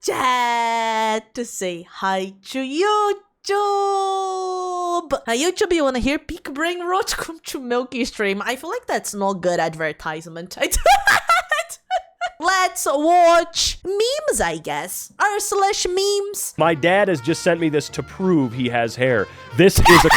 chat to say hi to YouTube. YouTube, you wanna hear Peak Brain Rot? Come to Milky stream. I feel like that's not good advertisement. Let's watch memes, I guess. r/memes. My dad has just sent me this to prove he has hair. This is a...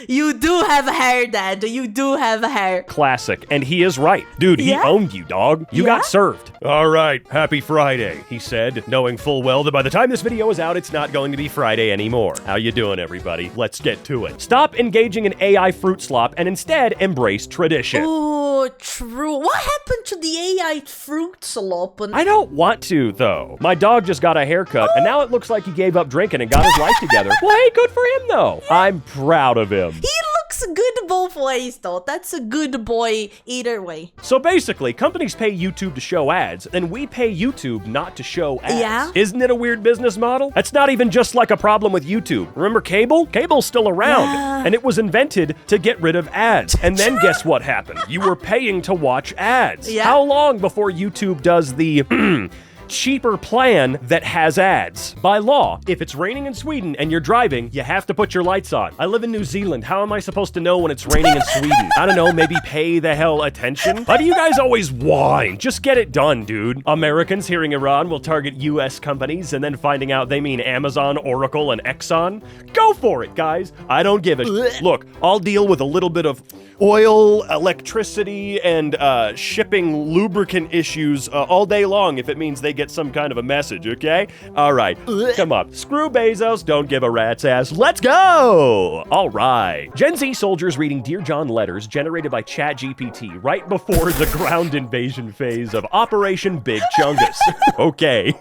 You do have hair, Dad. You do have hair. classic, and he is right. Dude, he owned you, dog. You got served. All right, happy Friday, he said, knowing full well that by the time this video is out, it's not going to be Friday anymore. How you doing, everybody? Let's get to it. Stop engaging in AI fruit slop and instead embrace tradition. Oh, true. What happened to the AI fruit slop? I don't want to, though. My dog just got a haircut, and now it looks like he gave up drinking and got his life together. Well, hey, good for him, though. I'm proud of him. He looks good both ways, though. That's a good boy either way. So basically, companies pay YouTube to show ads, then we pay YouTube not to show ads. Yeah. Isn't it a weird business model? That's not even just like a problem with YouTube. Remember cable? Cable's still around, and it was invented to get rid of ads. And then guess what happened? You were paying to watch ads. Yeah. How long before YouTube does the... cheaper plan that has ads? By law, if it's raining in Sweden and you're driving, you have to put your lights on. I live in New Zealand. How am I supposed to know when it's raining in Sweden? I don't know, maybe pay the hell attention? Why do you guys always whine? Just get it done, dude. Americans hearing Iran will target US companies and then finding out they mean Amazon, Oracle, and Exxon? Go for it, guys. I don't give a Look, I'll deal with a little bit of oil, electricity, and shipping lubricant issues all day long if it means they get some kind of a message, okay? All right, come on. Screw Bezos, don't give a rat's ass. Let's go! All right. Gen Z soldiers reading Dear John letters generated by ChatGPT right before the ground invasion phase of Operation Big Chungus. Okay.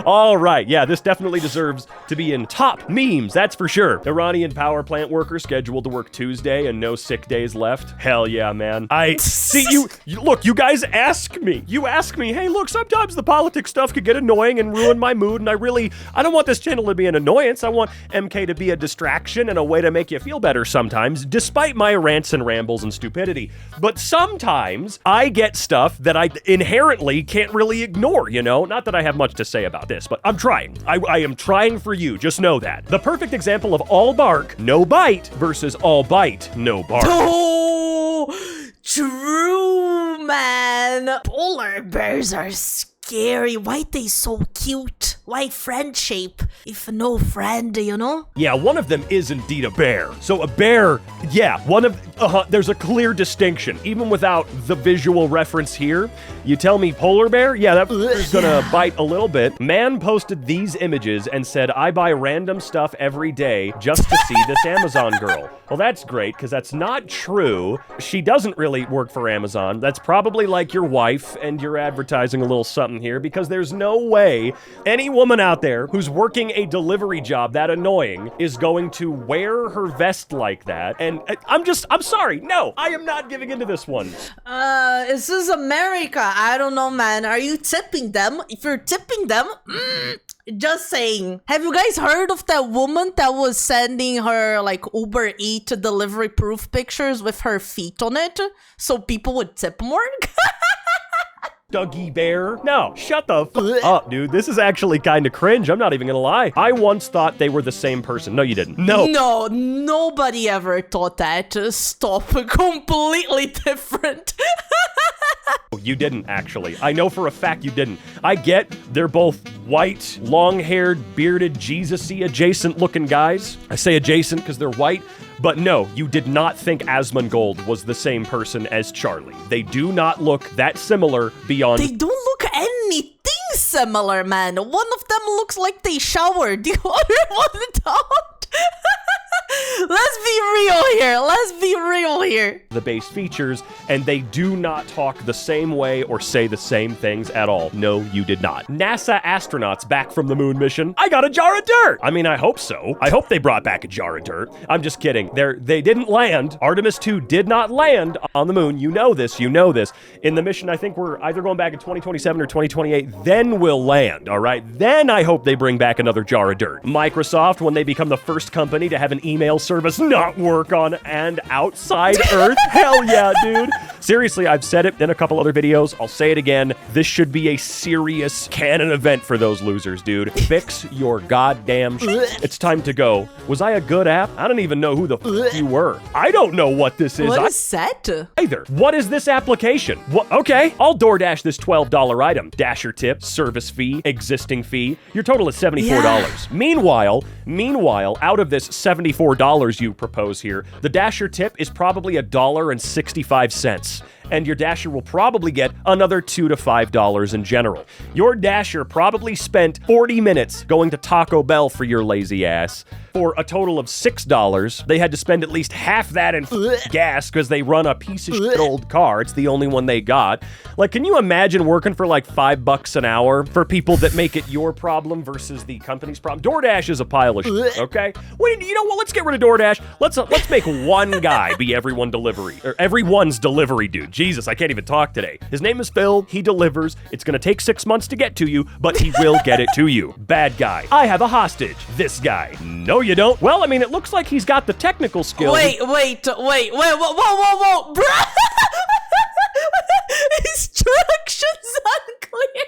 All right, yeah, this definitely deserves to be in top memes, that's for sure. Iranian power plant workers scheduled to work Tuesday and no sick days left. Hell yeah, man. I see you look, you guys ask me. You ask me, hey, look, sometimes the politics stuff could get annoying and ruin my mood, and I don't want this channel to be an annoyance. I want EmKay to be a distraction and a way to make you feel better sometimes, despite my rants and rambles and stupidity. But sometimes I get stuff that I inherently can't really ignore, you know? Not that I have much to say about this, but I'm trying. I am trying for you, just know that. The perfect example of all bark, no bite versus all bite, no bark. Oh, true, man. Polar bears are scary. Why they so cute? Why friend shape if no friend, you know? Yeah, one of them is indeed a bear. So a bear, yeah, there's a clear distinction. Even without the visual reference here, you tell me polar bear? Yeah, that is gonna bite a little bit. Man posted these images and said, I buy random stuff every day just to see this Amazon girl. Well, that's great, because that's not true. She doesn't really work for Amazon. That's probably like your wife, and you're advertising a little something here, because there's no way any woman out there who's working a delivery job that annoying is going to wear her vest like that. And I'm sorry. No, I am not giving into this one. This is America. I don't know, man. Are you tipping them? If you're tipping them, just saying. Have you guys heard of that woman that was sending her like Uber Eats delivery proof pictures with her feet on it so people would tip more? Dougie Bear. No, shut the f up, dude. This is actually kind of cringe. I'm not even gonna lie. I once thought they were the same person. No, you didn't. No. No, nobody ever thought that. Stop. Completely different. You didn't, actually. I know for a fact you didn't. I get they're both white, long-haired, bearded, Jesus-y adjacent-looking guys. I say adjacent because they're white. But no, you did not think Asmongold was the same person as Charlie. They do not look that similar beyond... They don't look anything similar, man. One of them looks like they showered. The other one don't. Let's be real here. Let's be real here. The base features, and they do not talk the same way or say the same things at all. No, you did not. NASA astronauts back from the moon mission. I got a jar of dirt. I mean, I hope so. I hope they brought back a jar of dirt. I'm just kidding. They didn't land. Artemis 2 did not land on the moon. You know this. You know this. In the mission, I think we're either going back in 2027 or 2028. Then we'll land, all right? Then I hope they bring back another jar of dirt. Microsoft, when they become the first company to have an email email service not work on and outside Earth? Hell yeah, dude. Seriously, I've said it in a couple other videos. I'll say it again. This should be a serious canon event for those losers, dude. Fix your goddamn shit. It's time to go. Was I a good app? I don't even know who the f you were. I don't know what this is. What is that? Either. What is this application? What? Okay, I'll DoorDash this $12 item. Dasher tip, service fee, existing fee. Your total is $74. Yeah. Meanwhile, out of this $74 you propose here, the Dasher tip is probably $1.65. And your Dasher will probably get another $2 to $5 in general. Your Dasher probably spent 40 minutes going to Taco Bell for your lazy ass. For a total of $6, they had to spend at least half that in gas because they run a piece of shit old car. It's the only one they got. Like, can you imagine working for like $5 an hour for people that make it your problem versus the company's problem? DoorDash is a pile of shit, okay? Wait, you know what? Let's get rid of DoorDash. Let's make one guy be everyone's delivery dude. Jesus, I can't even talk today. His name is Phil. He delivers. It's gonna take 6 months to get to you, but he will get it to you. Bad guy. I have a hostage. This guy. No, you don't. Well, I mean, it looks like he's got the technical skills. Wait, whoa, bro. Instructions unclear.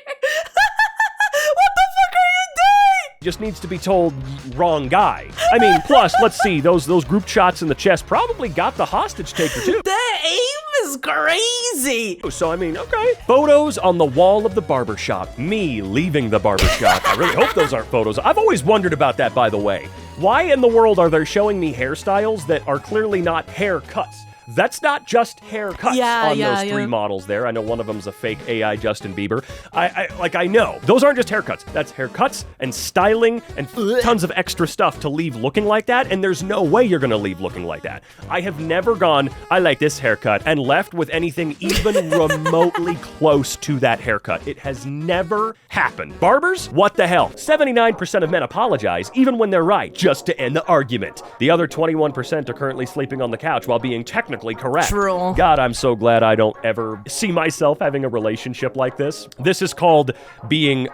What the fuck are you doing? Just needs to be told wrong guy. I mean, plus, let's see, those group shots in the chest probably got the hostage taker too. The aim is crazy. So, I mean, okay. Photos on the wall of the barbershop. Me leaving the barbershop. I really hope those aren't photos. I've always wondered about that, by the way. Why in the world are they showing me hairstyles that are clearly not haircuts? That's not just haircuts on those three models there. I know one of them's a fake AI Justin Bieber. I know. Those aren't just haircuts. That's haircuts and styling and tons of extra stuff to leave looking like that, and there's no way you're gonna leave looking like that. I have never gone, I like this haircut, and left with anything even remotely close to that haircut. It has never happened. Barbers? What the hell? 79% of men apologize, even when they're right, just to end the argument. The other 21% are currently sleeping on the couch while being technically correct. True. God, I'm so glad I don't ever see myself having a relationship like this. This is called being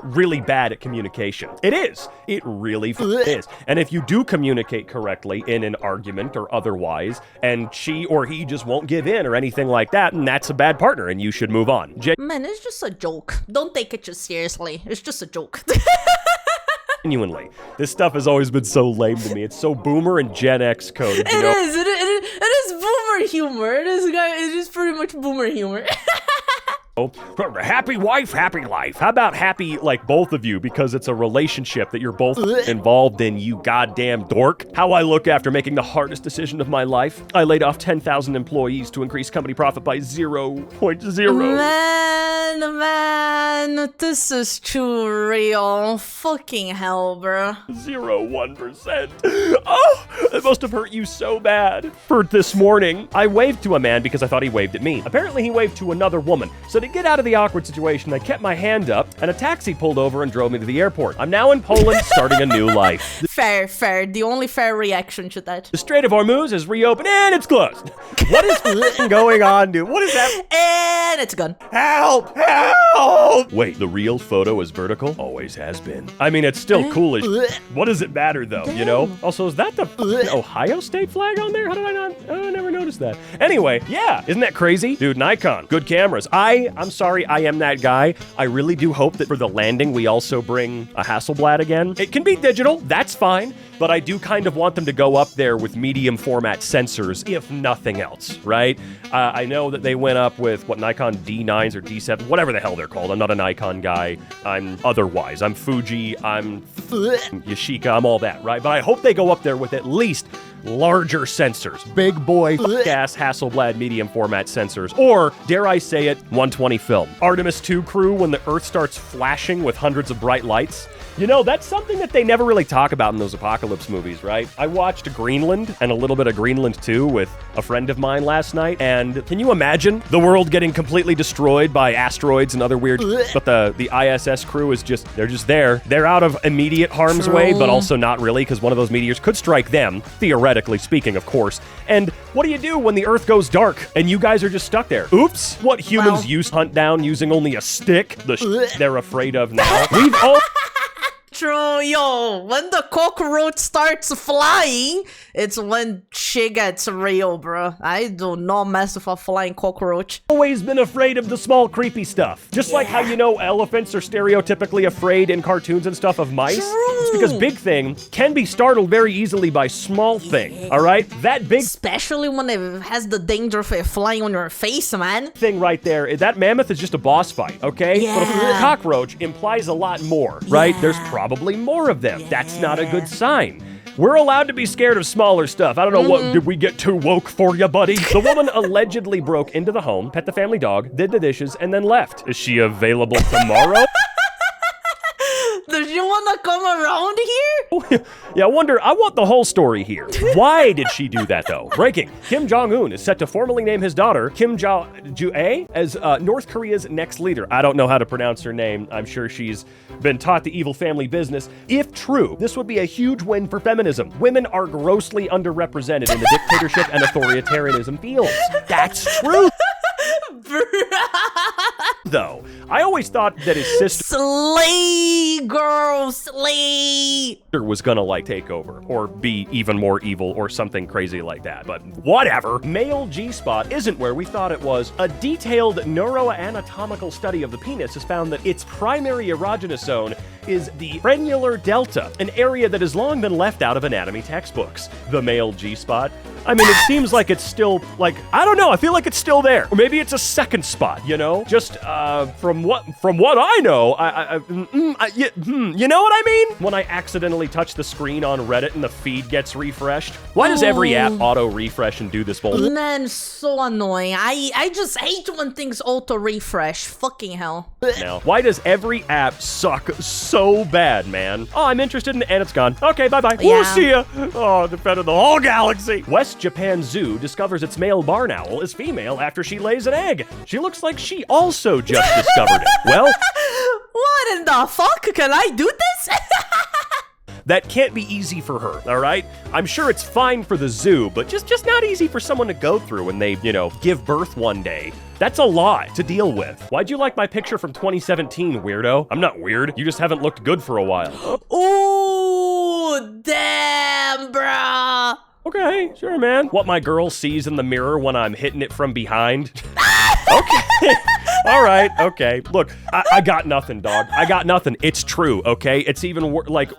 really bad at communication. It is. It really is. And if you do communicate correctly in an argument or otherwise, and she or he just won't give in or anything like that, and that's a bad partner, and you should move on. Man, it's just a joke. Don't take it just seriously. It's just a joke. Genuinely, this stuff has always been so lame to me. It's so boomer and Gen X coded. You know? It is boomer humor. It is pretty much boomer humor. Happy wife, happy life. How about happy, like, both of you, because it's a relationship that you're both involved in, you goddamn dork? How I look after making the hardest decision of my life. I laid off 10,000 employees to increase company profit by 0.0. Man, this is too real. Fucking hell, bro. 0.1%. Oh, it must have hurt you so bad. For this morning, I waved to a man because I thought he waved at me. Apparently, he waved to another woman. So to get out of the awkward situation, I kept my hand up, and a taxi pulled over and drove me to the airport. I'm now in Poland, starting a new life. Fair. The only fair reaction to that. The Strait of Hormuz is reopened, and it's closed. What is going on, dude? What is that? And it's gone. Help! Help! Wait, the real photo is vertical? Always has been. I mean, it's still cool as what does it matter, though, you know? Also, is that the Ohio state flag on there? How did I not? Oh, I never noticed that. Anyway, yeah, isn't that crazy? Dude, Nikon, good cameras. I'm sorry, I am that guy. I really do hope that for the landing, we also bring a Hasselblad again. It can be digital, that's fine, but I do kind of want them to go up there with medium format sensors, if nothing else, right? I know that they went up with, Nikon D9s or D7, whatever the hell they're called. I'm not a Nikon guy. I'm otherwise. I'm Fuji, I'm Yashica, I'm all that, right? But I hope they go up there with at least larger sensors. Big boy ass Hasselblad medium format sensors. Or, dare I say it, 120 film. Artemis 2 crew when the Earth starts flashing with hundreds of bright lights. You know, that's something that they never really talk about in those apocalypse movies, right? I watched Greenland and a little bit of Greenland 2 with a friend of mine last night, and can you imagine the world getting completely destroyed by asteroids and other weird but the ISS crew is just, they're just there. They're out of immediate harm's way, but also not really, because one of those meteors could strike them, theoretically speaking, of course. And what do you do when the Earth goes dark and you guys are just stuck there? Oops, what humans used to hunt down using only a stick, the they're afraid of now. We've all... true. Yo, when the cockroach starts flying, it's when shit gets real, bro. I do not mess with a flying cockroach. Always been afraid of the small creepy stuff. Just like how you know elephants are stereotypically afraid in cartoons and stuff of mice. True. It's because Big Thing can be startled very easily by Small Thing, all right? That big Especially when it has the danger of it flying on your face, man. thing right there, that mammoth is just a boss fight, okay? Yeah. But a cockroach implies a lot more, right? Yeah. There's probably more of them. That's not a good sign. We're allowed to be scared of smaller stuff. I don't know what, did we get too woke for you, buddy? The woman allegedly broke into the home, pet the family dog, did the dishes, and then left. Is she available tomorrow? Does you want to come around here? Yeah, I want the whole story here. Why did she do that, though? Breaking. Kim Jong-un is set to formally name his daughter, Kim Jong-jae, as North Korea's next leader. I don't know how to pronounce her name. I'm sure she's been taught the evil family business. If true, this would be a huge win for feminism. Women are grossly underrepresented in the dictatorship and authoritarianism fields. That's true. Though, I always thought that his sister Slay, girl, slay. was gonna like take over or be even more evil or something crazy like that, but whatever. Male G-spot isn't where we thought it was. A detailed neuroanatomical study of the penis has found that its primary erogenous zone is the frenular delta, an area that has long been left out of anatomy textbooks. The male G-spot. I mean, it seems like it's still, like, I don't know, I feel like it's still there. Or maybe it's a second spot, you know? Just, from what I know, you know what I mean? When I accidentally touch the screen on Reddit and the feed gets refreshed. Why does every app auto-refresh and do this bullshit? Man, so annoying. I just hate when things auto-refresh. Fucking hell. Now, why does every app suck so bad, man? Oh, I'm interested in it, and it's gone. Okay, bye-bye. Yeah. We'll see ya. Oh, defended the whole galaxy. West Japan Zoo discovers its male barn owl is female after she lays an egg. She looks like she also just discovered it. Well, What in the fuck? Can I do this? that can't be easy for her, all right? I'm sure it's fine for the zoo, but just not easy for someone to go through when they, you know, give birth one day. That's a lot to deal with. Why'd you like my picture from 2017, weirdo? I'm not weird. You just haven't looked good for a while. Ooh, damn, bruh. Okay, sure, man. What my girl sees in the mirror when I'm hitting it from behind. Okay. All right, okay. Look, I got nothing, dog. I got nothing. It's true, okay? It's even like,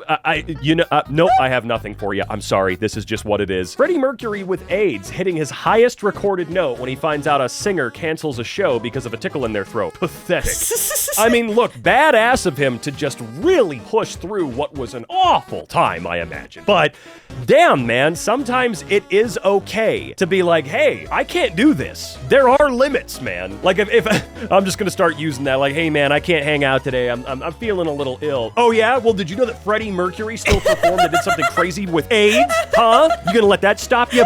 nope, I have nothing for you. I'm sorry. This is just what it is. Freddie Mercury with AIDS hitting his highest recorded note when he finds out a singer cancels a show because of a tickle in their throat. Pathetic. I mean, look, badass of him to just really push through what was an awful time, I imagine. But damn, man, sometimes it is okay to be like, hey, I can't do this. There are limits, man. Like if I'm just gonna start using that, like, hey man, I can't hang out today. I'm feeling a little ill. Oh yeah? Well, did you know that Freddie Mercury still performed and did something crazy with AIDS? Huh? You gonna let that stop you?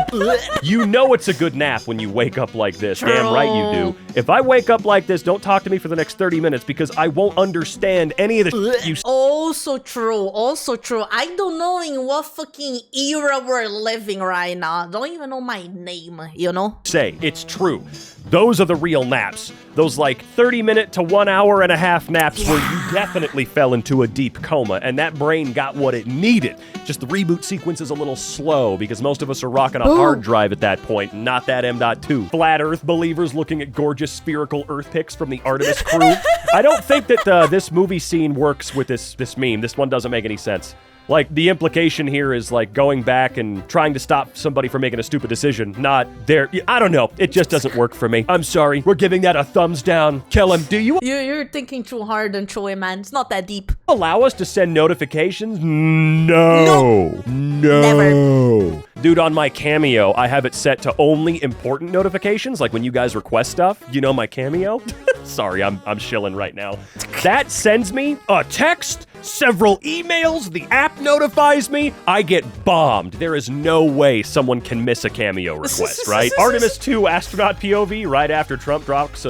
You know it's a good nap when you wake up like this. True. Damn right you do. If I wake up like this, don't talk to me for the next 30 minutes because I won't understand any of the shit you Also true, also true. I don't know in what fucking era we're living right now. Don't even know my name, you know? say. It's true. Those are the real naps. Those like 30-minute to 1 hour and a half naps where you definitely fell into a deep coma and that brain got what it needed. Just the reboot sequence is a little slow because most of us are rocking a hard drive at that point, not that M.2. Flat Earth believers looking at gorgeous spherical Earth pics from the Artemis crew. I don't think that this movie scene works with this meme. This one doesn't make any sense. Like, the implication here is, like, going back and trying to stop somebody from making a stupid decision, not their... I don't know. It just doesn't work for me. I'm sorry. We're giving that a thumbs down. Kill him. Do you You're thinking too hard and Troy, man. It's not that deep. allow us to send notifications? No. Never. Dude, on my Cameo, I have it set to only important notifications, like when you guys request stuff. You know my Cameo? Sorry, I'm shilling right now. That sends me a text, several emails, the app notifies me, I get bombed. There is no way someone can miss a Cameo request, right? Artemis 2 astronaut POV right after Trump drops?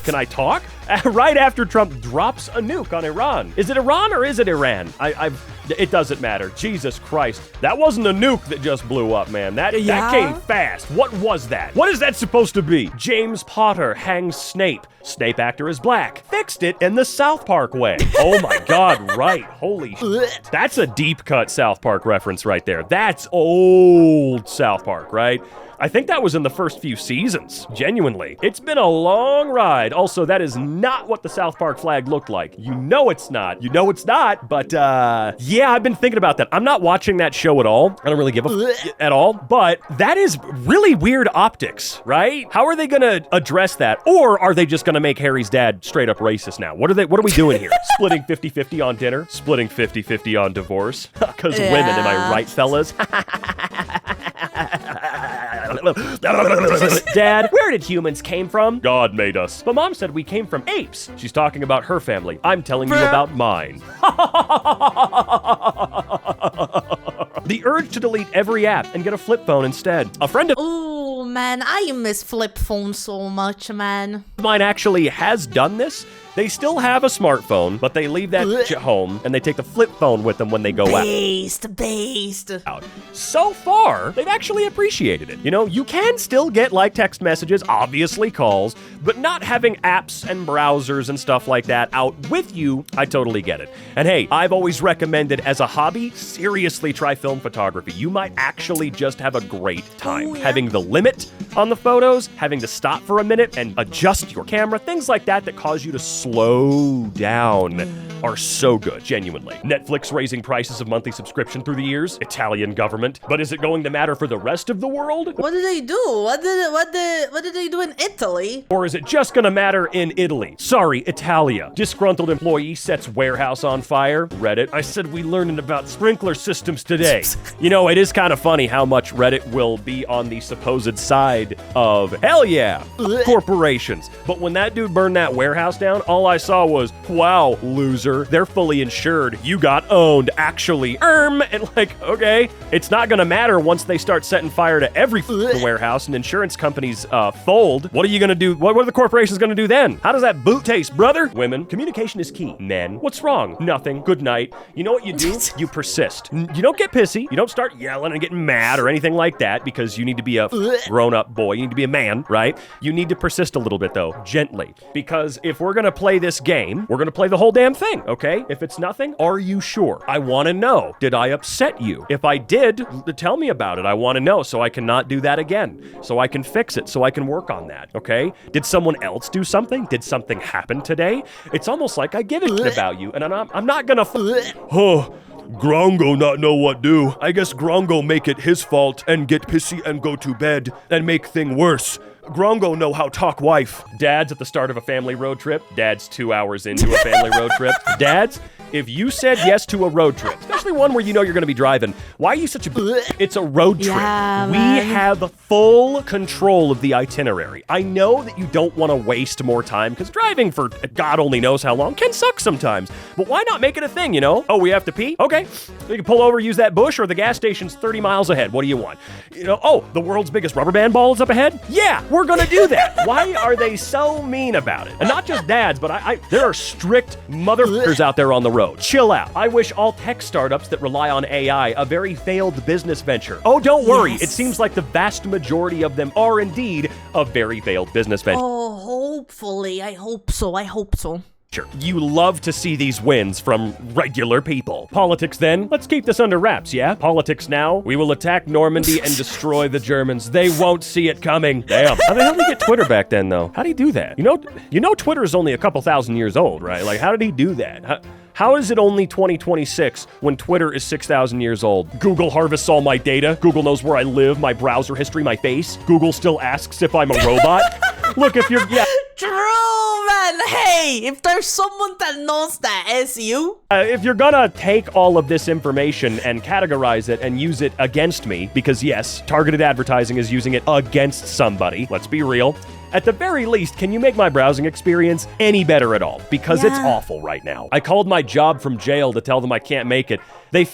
Can I talk? Right after Trump drops a nuke on Iran. Is it Iran or is it Iran? It doesn't matter. Jesus Christ. That wasn't a nuke that just blew up, man. That came fast. What was that? What is that supposed to be? James Potter hangs Snape. Snape actor is black. Fixed it in the South Park way. Oh my God, right. Holy shit. That's a deep cut South Park reference right there. That's old South Park, right? I think that was in the first few seasons, genuinely. It's been a long ride. Also, that is not what the South Park flag looked like. You know it's not. You know it's not, but yeah, I've been thinking about that. I'm not watching that show at all. I don't really give a at all, but that is really weird optics, right? How are they gonna address that? Or are they just gonna make Harry's dad straight up racist now? What are we doing here? Splitting 50-50 on dinner? Splitting 50-50 on divorce? Because women, am I right, fellas? Dad, where did humans came from? God made us. But Mom said we came from apes. She's talking about her family. I'm telling you about mine. The urge to delete every app and get a flip phone instead. A friend of Oh man, I miss flip phones so much, man. mine actually has done this. They still have a smartphone, but they leave that at home and they take the flip phone with them when they go Based. out. So far, they've actually appreciated it. You know, you can still get like text messages, obviously calls, but not having apps and browsers and stuff like that out with you, I totally get it. And hey, I've always recommended as a hobby, seriously try film photography. You might actually just have a great time. Oh, yeah. Having the limit on the photos, having to stop for a minute and adjust your camera, things like that cause you to slow down are so good, genuinely. Netflix raising prices of monthly subscription through the years, Italian government. But is it going to matter for the rest of the world? What did they do? What did they do in Italy? Or is it just gonna matter in Italy? Sorry, Italia. Disgruntled employee sets warehouse on fire. Reddit. I said we learned about sprinkler systems today. You know, it is kind of funny how much Reddit will be on the supposed side of, hell yeah, corporations. But when that dude burned that warehouse down, all I saw was, wow, loser. They're fully insured. You got owned, actually. And like, okay. It's not gonna matter once they start setting fire to every warehouse and insurance companies fold. What are you gonna do? What are the corporations gonna do then? How does that boot taste, brother? Women, communication is key. Men, what's wrong? Nothing. Good night. You know what you do? You persist. You don't get pissy. You don't start yelling and getting mad or anything like that because you need to be a grown-up boy. You need to be a man, right? You need to persist a little bit, though, gently. Because if we're gonna play this game, we're gonna play the whole damn thing, okay? If it's nothing, are you sure? I wanna know. Did I upset you? If I did, tell me about it. I wanna know so I can not do that again. So I can fix it, so I can work on that, okay? Did someone else do something? Did something happen today? It's almost like I give a shit about you, and I'm not gonna Grongo not know what do. I guess Grongo make it his fault and get pissy and go to bed and make thing worse. Grongo know how talk wife. Dads at the start of a family road trip. Dads 2 hours into a family road trip. Dads, if you said yes to a road trip, especially one where you know you're gonna be driving, why are you such a It's a road trip. Yeah, we man. have full control of the itinerary. I know that you don't want to waste more time because driving for God only knows how long can suck sometimes. But why not make it a thing, you know? Oh, we have to pee? Okay. We can pull over, use that bush, or the gas station's 30 miles ahead. What do you want? You know, oh, the world's biggest rubber band ball is up ahead? Yeah, we're gonna do that. Why are they so mean about it? And not just dads, but there are strict motherfuckers out there on the road. Chill out. I wish all tech startups that rely on AI a very failed business venture. Oh, don't worry. Yes. It seems like the vast majority of them are indeed a very failed business venture. Oh, hopefully. I hope so. You love to see these wins from regular people. Politics then? Let's keep this under wraps, yeah? Politics now? We will attack Normandy and destroy the Germans. They won't see it coming. Damn. How the hell did he get Twitter back then, though? How did he do that? You know Twitter is only a couple thousand years old, right? Like, how did he do that? How is it only 2026 when Twitter is 6,000 years old? Google harvests all my data. Google knows where I live, my browser history, my face. Google still asks if I'm a robot. Look, if you're... Yeah. True, man. Hey, if there's someone that knows that, it's you. If you're gonna take all of this information and categorize it and use it against me, because yes, targeted advertising is using it against somebody, let's be real. At the very least, can you make my browsing experience any better at all? Because it's Yeah. awful right now. I called my job from jail to tell them I can't make it. They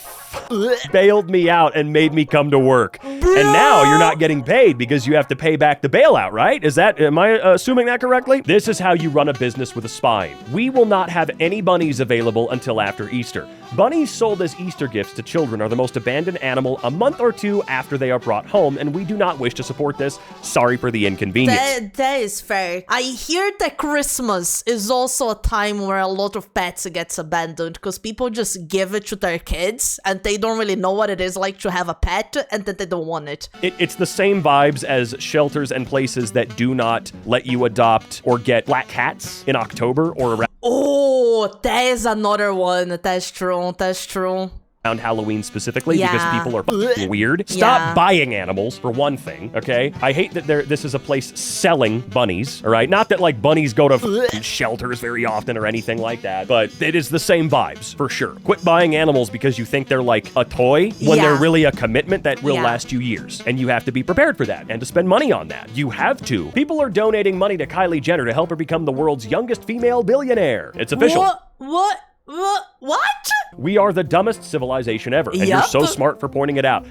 bailed me out and made me come to work. And now you're not getting paid because you have to pay back the bailout, right? Am I assuming that correctly? This is how you run a business with a spine. We will not have any bunnies available until after Easter. Bunnies sold as Easter gifts to children are the most abandoned animal a month or two after they are brought home, and we do not wish to support this. Sorry for the inconvenience. That is fair. I hear that Christmas is also a time where a lot of pets gets abandoned because people just give it to their kids and they don't really know what it is like to have a pet and then they don't want it. It's the same vibes as shelters and places that do not let you adopt or get black cats in October or around Oh, that is another one. That's true. That's true. Halloween specifically because Yeah. people are f***ing weird. Stop Yeah. buying animals, for one thing, okay? I hate that this is a place selling bunnies, all right? Not that, like, bunnies go to f***ing shelters very often or anything like that, but it is the same vibes, for sure. Quit buying animals because you think they're like a toy when they're Yeah. really a commitment that will Yeah. last you years. And you have to be prepared for that and to spend money on that. You have to. People are donating money to Kylie Jenner to help her become the world's youngest female billionaire. It's official. What? We are the dumbest civilization ever, and you're Yup. so smart for pointing it out.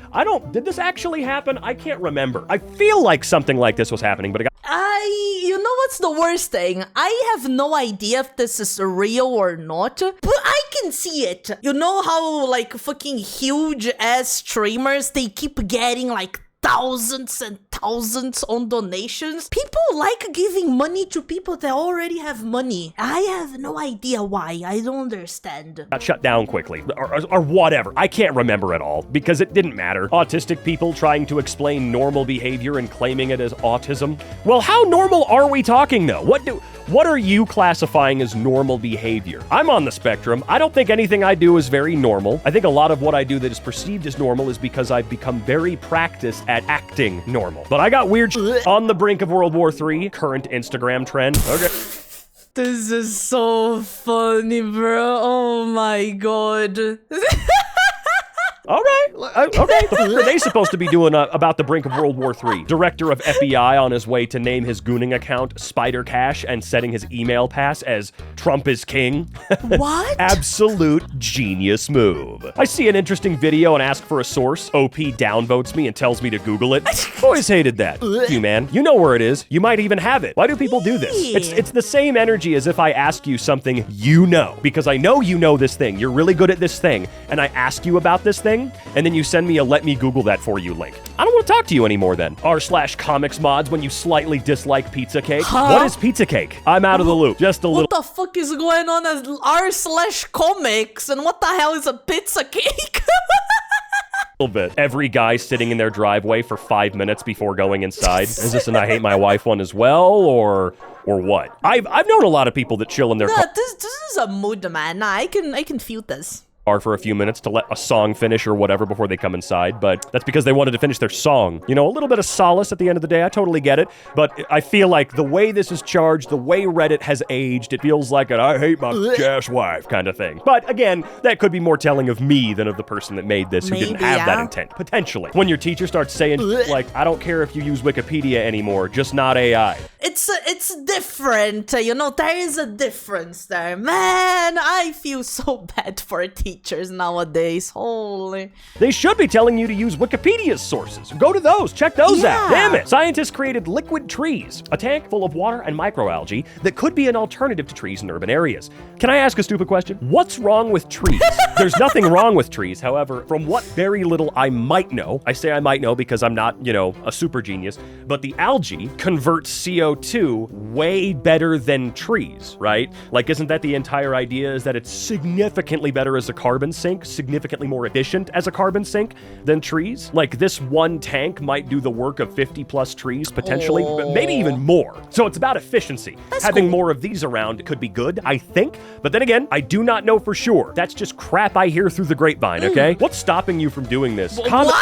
Did this actually happen? I can't remember. I feel like something like this was happening, but You know what's the worst thing? I have no idea if this is real or not, but I can see it. You know how, like, fucking huge ass streamers, they keep getting, like, thousands and thousands on donations. People like giving money to people that already have money. I have no idea why. I don't understand. got shut down quickly, or whatever. I can't remember at all, because it didn't matter. Autistic people trying to explain normal behavior and claiming it as autism. Well, how normal are we talking, though? What are you classifying as normal behavior? I'm on the spectrum. I don't think anything I do is very normal. I think a lot of what I do that is perceived as normal is because I've become very practiced at acting normal. But I got weird on the brink of World War III, current Instagram trend. Okay. This is so funny, bro. Oh my god. All right. Okay. What are they supposed to be doing about the brink of World War III? Director of FBI on his way to name his gooning account Spider Cash and setting his email pass as Trump is king? What? Absolute genius move. I see an interesting video and ask for a source. OP downvotes me and tells me to Google it. Always hated that. You, man. You know where it is. You might even have it. Why do people do this? It's the same energy as if I ask you something you know. Because I know you know this thing. You're really good at this thing. And I ask you about this thing. And then you send me a let me Google that for you link. I don't want to talk to you anymore then. r/comics mods when you slightly dislike pizza cake. Huh? What is pizza cake? I'm out of the loop. Just a little. What the fuck is going on at r/comics? And what the hell is a pizza cake? Bit. Every guy sitting in their driveway for 5 minutes before going inside. Is this an I hate my wife one as well, or what? I've known a lot of people that chill in their car This is a mood, man. Nah, I can feel this. for a few minutes to let a song finish or whatever before they come inside, but that's because they wanted to finish their song. You know, a little bit of solace at the end of the day. I totally get it, but I feel like the way this is charged, the way Reddit has aged, it feels like an I hate my ass wife kind of thing. But again, that could be more telling of me than of the person that made this who didn't Maybe, have that yeah. intent, potentially. When your teacher starts saying, like, I don't care if you use Wikipedia anymore, just not AI. It's different, you know, there is a difference there. Man, I feel so bad for teachers nowadays, holy. They should be telling you to use Wikipedia's sources. Go to those, check those out. Yeah. Damn it. Scientists created liquid trees, a tank full of water and microalgae that could be an alternative to trees in urban areas. Can I ask a stupid question? What's wrong with trees? There's nothing wrong with trees. However, from what very little I might know, I say I might know because I'm not, you know, a super genius, but the algae converts CO2 way better than trees, right? Like, isn't that the entire idea, is that it's significantly better as a carbon sink, significantly more efficient as a carbon sink than trees? Like, this one tank might do the work of 50 plus trees potentially, but maybe even more. So it's about efficiency. Having cool. more of these around could be good, I think. But then again, I do not know for sure. That's just crap I hear through the grapevine, okay? What's stopping you from doing this? What? What?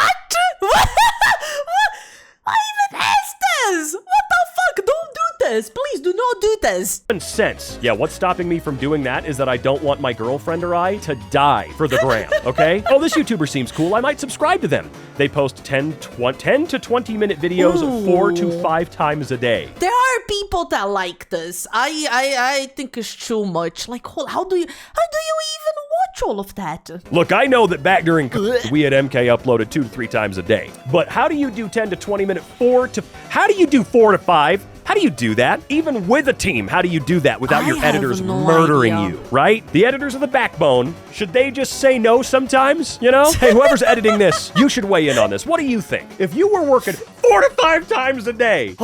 I even asked this! What the fuck? Don't do this. Please do not do this. Sense. Yeah, what's stopping me from doing that is that I don't want my girlfriend or I to die for the gram, okay? Oh, this YouTuber seems cool. I might subscribe to them. They post 10 to 20 minute videos 4 to 5 times a day. There are people that like this. I think it's too much. Like, how do you even watch all of that? Look, I know that back during we at EmKay uploaded 2 to 3 times a day. But how do you do 10 to 20 minute how do you do 4 to 5? How do you do that? Even with a team, how do you do that without your editors murdering you, right? The editors are the backbone. Should they just say no sometimes, you know? Hey, whoever's editing this, you should weigh in on this. What do you think? If you were working 4 to 5 times a day,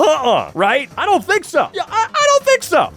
right? I don't think so. Yeah, I don't think so.